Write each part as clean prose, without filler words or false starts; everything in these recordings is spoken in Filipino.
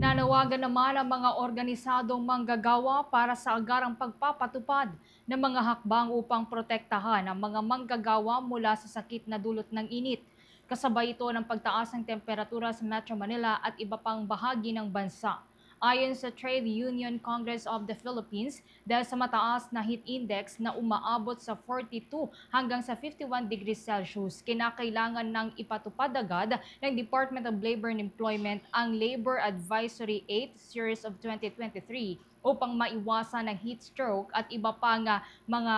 Nanawagan naman ang mga organisadong manggagawa para sa agarang pagpapatupad ng mga hakbang upang protektahan ang mga manggagawa mula sa sakit na dulot ng init. Kasabay ito ng pagtaas ng temperatura sa Metro Manila at iba pang bahagi ng bansa. Ayon sa Trade Union Congress of the Philippines, dahil sa mataas na heat index na umaabot sa 42 hanggang sa 51 degrees Celsius, kinakailangan ng ipatupad agad ng Department of Labor and Employment ang Labor Advisory 8 Series of 2023 upang maiwasan ang heat stroke at iba pang mga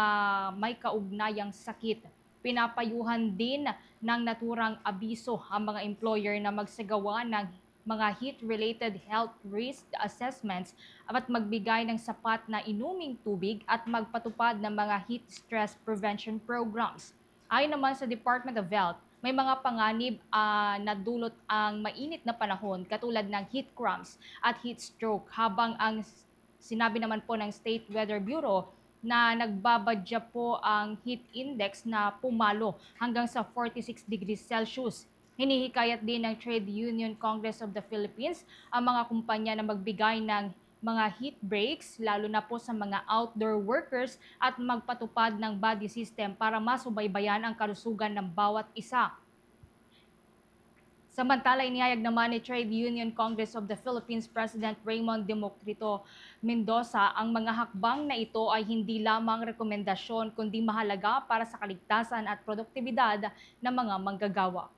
may kaugnayang sakit. Pinapayuhan din ng naturang abiso ang mga employer na magsagawa ng mga heat-related health risk assessments at magbigay ng sapat na inuming tubig at magpatupad ng mga heat stress prevention programs. Ayon naman sa Department of Health, may mga panganib na dulot ang mainit na panahon katulad ng heat cramps at heat stroke, habang ang sinabi naman po ng State Weather Bureau na nagbabadya po ang heat index na pumalo hanggang sa 46 degrees Celsius. Hinihikayat din ng Trade Union Congress of the Philippines ang mga kumpanya na magbigay ng mga heat breaks, lalo na po sa mga outdoor workers, at magpatupad ng body system para masubaybayan ang kalusugan ng bawat isa. Samantala, inihayag naman ni Trade Union Congress of the Philippines President Raymond Democrito Mendoza ang mga hakbang na ito ay hindi lamang rekomendasyon kundi mahalaga para sa kaligtasan at produktibidad ng mga manggagawa.